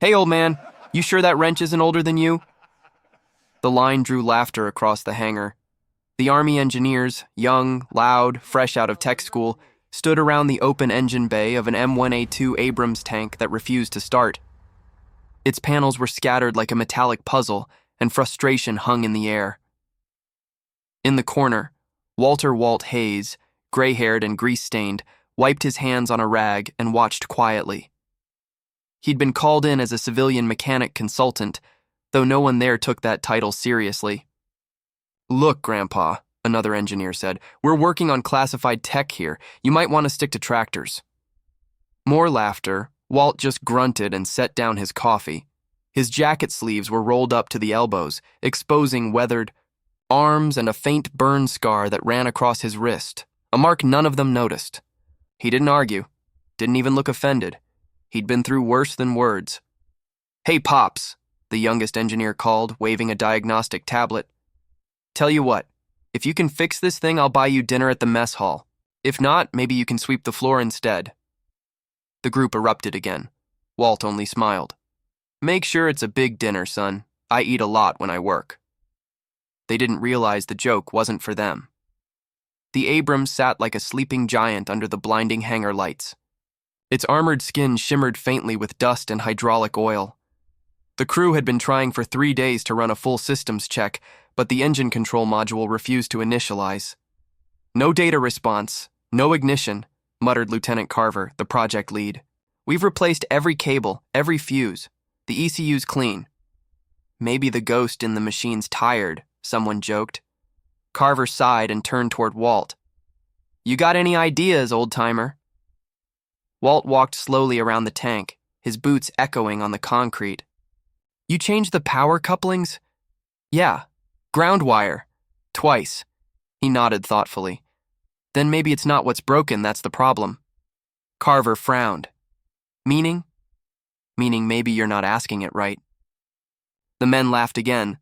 Hey, old man, you sure that wrench isn't older than you? The line drew laughter across the hangar. The Army engineers, young, loud, fresh out of tech school, stood around the open engine bay of an M1A2 Abrams tank that refused to start. Its panels were scattered like a metallic puzzle, and frustration hung in the air. In the corner, Walter Walt Hayes, gray-haired and grease-stained, wiped his hands on a rag and watched quietly. He'd been called in as a civilian mechanic consultant, though no one there took that title seriously. "Look, Grandpa," another engineer said, "we're working on classified tech here. You might want to stick to tractors." More laughter. Walt just grunted and set down his coffee. His jacket sleeves were rolled up to the elbows, exposing weathered arms and a faint burn scar that ran across his wrist, a mark none of them noticed. He didn't argue, didn't even look offended. He'd been through worse than words. "Hey, Pops," the youngest engineer called, waving a diagnostic tablet. "Tell you what, if you can fix this thing, I'll buy you dinner at the mess hall. If not, maybe you can sweep the floor instead." The group erupted again. Walt only smiled. "Make sure it's a big dinner, son. I eat a lot when I work." They didn't realize the joke wasn't for them. The Abrams sat like a sleeping giant under the blinding hangar lights. Its armored skin shimmered faintly with dust and hydraulic oil. The crew had been trying for 3 days to run a full systems check, but the engine control module refused to initialize. "No data response, no ignition," muttered Lieutenant Carver, the project lead. "We've replaced every cable, every fuse. The ECU's clean." "Maybe the ghost in the machine's tired," someone joked. Carver sighed and turned toward Walt. "You got any ideas, old-timer?" Walt walked slowly around the tank, his boots echoing on the concrete. "You changed the power couplings?" "Yeah, ground wire. Twice." He nodded thoughtfully. "Then maybe it's not what's broken that's the problem." Carver frowned. "Meaning?" "Meaning maybe you're not asking it right." The men laughed again.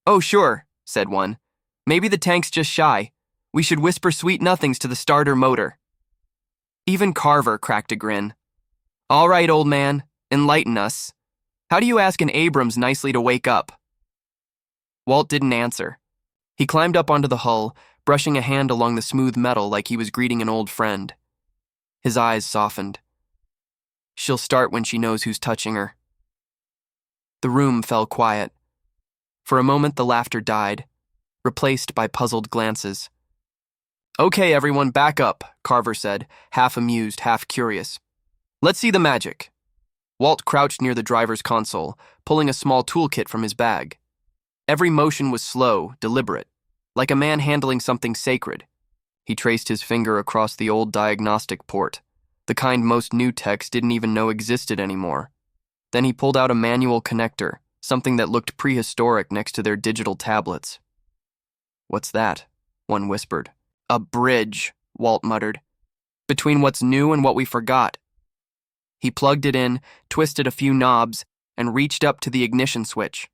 "Oh, sure," said one. "Maybe the tank's just shy. We should whisper sweet nothings to the starter motor." Even Carver cracked a grin. "All right, old man, enlighten us. How do you ask an Abrams nicely to wake up?" Walt didn't answer. He climbed up onto the hull, brushing a hand along the smooth metal like he was greeting an old friend. His eyes softened. "She'll start when she knows who's touching her." The room fell quiet. For a moment the laughter died, replaced by puzzled glances. "Okay, everyone, back up," Carver said, half amused, half curious. "Let's see the magic." Walt crouched near the driver's console, pulling a small toolkit from his bag. Every motion was slow, deliberate, like a man handling something sacred. He traced his finger across the old diagnostic port, the kind most new techs didn't even know existed anymore. Then he pulled out a manual connector, something that looked prehistoric next to their digital tablets. "What's that?" one whispered. "A bridge," Walt muttered, "between what's new and what we forgot." He plugged it in, twisted a few knobs, and reached up to the ignition switch.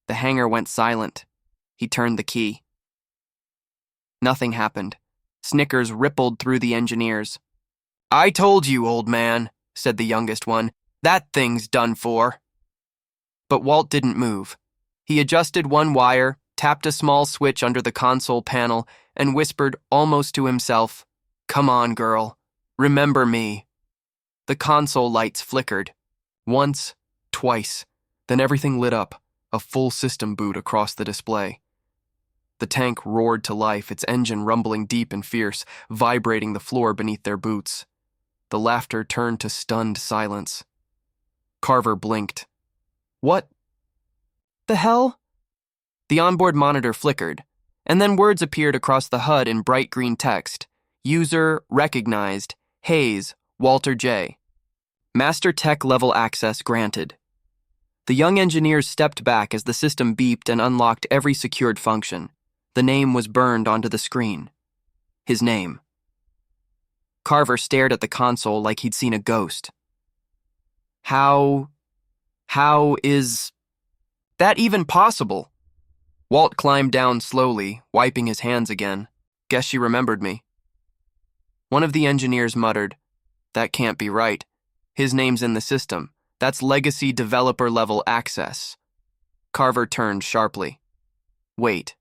The hangar went silent. He turned the key. Nothing happened. Snickers rippled through the engineers. "I told you, old man," said the youngest one. "That thing's done for." But Walt didn't move. He adjusted one wire, tapped a small switch under the console panel, and whispered almost to himself, "Come on, girl. Remember me." The console lights flickered. Once, twice, then everything lit up, a full system boot across the display. The tank roared to life, its engine rumbling deep and fierce, vibrating the floor beneath their boots. The laughter turned to stunned silence. Carver blinked. "What the hell?" The onboard monitor flickered, and then words appeared across the HUD in bright green text. "User recognized. Hayes, Walter J. Master Tech level access granted." The young engineers stepped back as the system beeped and unlocked every secured function. The name was burned onto the screen. His name. Carver stared at the console like he'd seen a ghost. How is that even possible?" Walt climbed down slowly, wiping his hands again. "Guess she remembered me." One of the engineers muttered, "That can't be right. His name's in the system. That's legacy developer-level access. Carver turned sharply. Wait,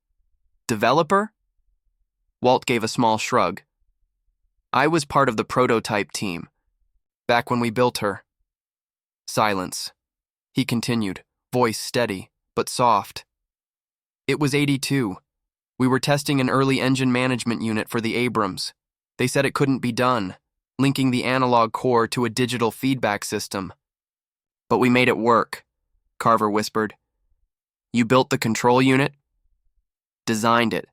developer? Walt gave a small shrug. I was part of the prototype team, back when we built her. Silence. He continued, voice steady, but soft. It was 82. We were testing an early engine management unit for the Abrams. They said it couldn't be done, linking the analog core to a digital feedback system. But we made it work, Carver whispered. You built the control unit? Designed it.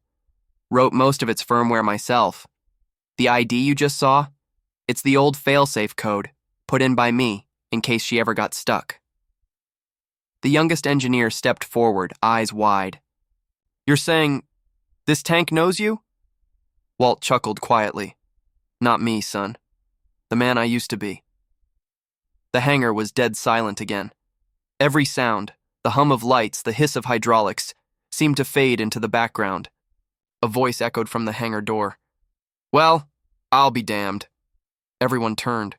Wrote most of its firmware myself. The ID you just saw? It's the old failsafe code, put in by me, in case she ever got stuck. The youngest engineer stepped forward, eyes wide. You're saying, this tank knows you? Walt chuckled quietly. Not me, son. The man I used to be. The hangar was dead silent again. Every sound, the hum of lights, the hiss of hydraulics, seemed to fade into the background. A voice echoed from the hangar door. Well, I'll be damned. Everyone turned.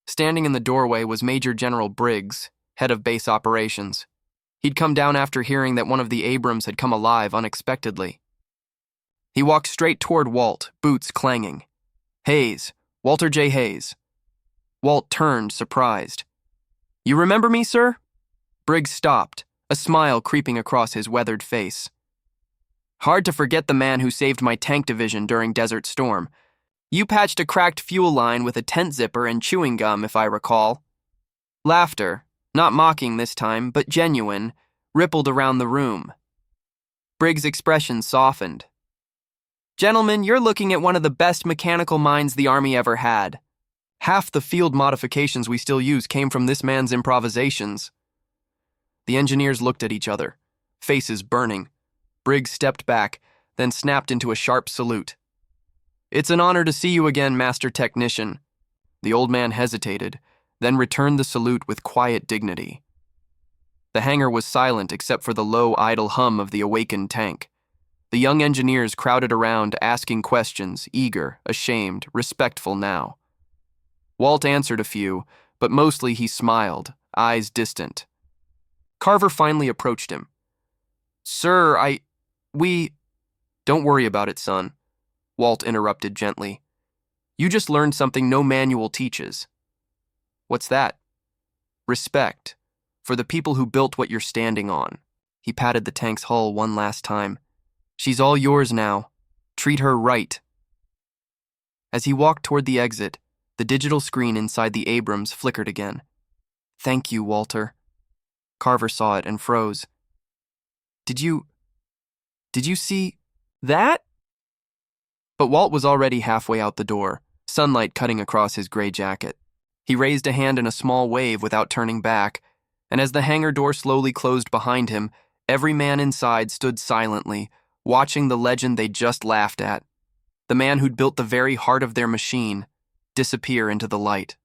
Standing in the doorway was Major General Briggs, head of base operations. He'd come down after hearing that one of the Abrams had come alive unexpectedly. He walked straight toward Walt, boots clanging. Hayes, Walter J. Hayes. Walt turned, surprised. You remember me, sir? Briggs stopped, a smile creeping across his weathered face. Hard to forget the man who saved my tank division during Desert Storm. You patched a cracked fuel line with a tent zipper and chewing gum, if I recall. Laughter, not mocking this time, but genuine, rippled around the room. Briggs' expression softened. Gentlemen, you're looking at one of the best mechanical minds the Army ever had. Half the field modifications we still use came from this man's improvisations. The engineers looked at each other, faces burning. Briggs stepped back, then snapped into a sharp salute. It's an honor to see you again, Master Technician. The old man hesitated, then returned the salute with quiet dignity. The hangar was silent except for the low, idle hum of the awakened tank. The young engineers crowded around, asking questions, eager, ashamed, respectful now. Walt answered a few, but mostly he smiled, eyes distant. Carver finally approached him. Sir, Don't worry about it, son, Walt interrupted gently. You just learned something no manual teaches. What's that? Respect, for the people who built what you're standing on. He patted the tank's hull one last time. She's all yours now. Treat her right. As he walked toward the exit, the digital screen inside the Abrams flickered again. Thank you, Walter. Carver saw it and froze. Did you see that? But Walt was already halfway out the door, sunlight cutting across his gray jacket. He raised a hand in a small wave without turning back, and as the hangar door slowly closed behind him, every man inside stood silently, watching the legend they'd just laughed at, the man who'd built the very heart of their machine, disappear into the light.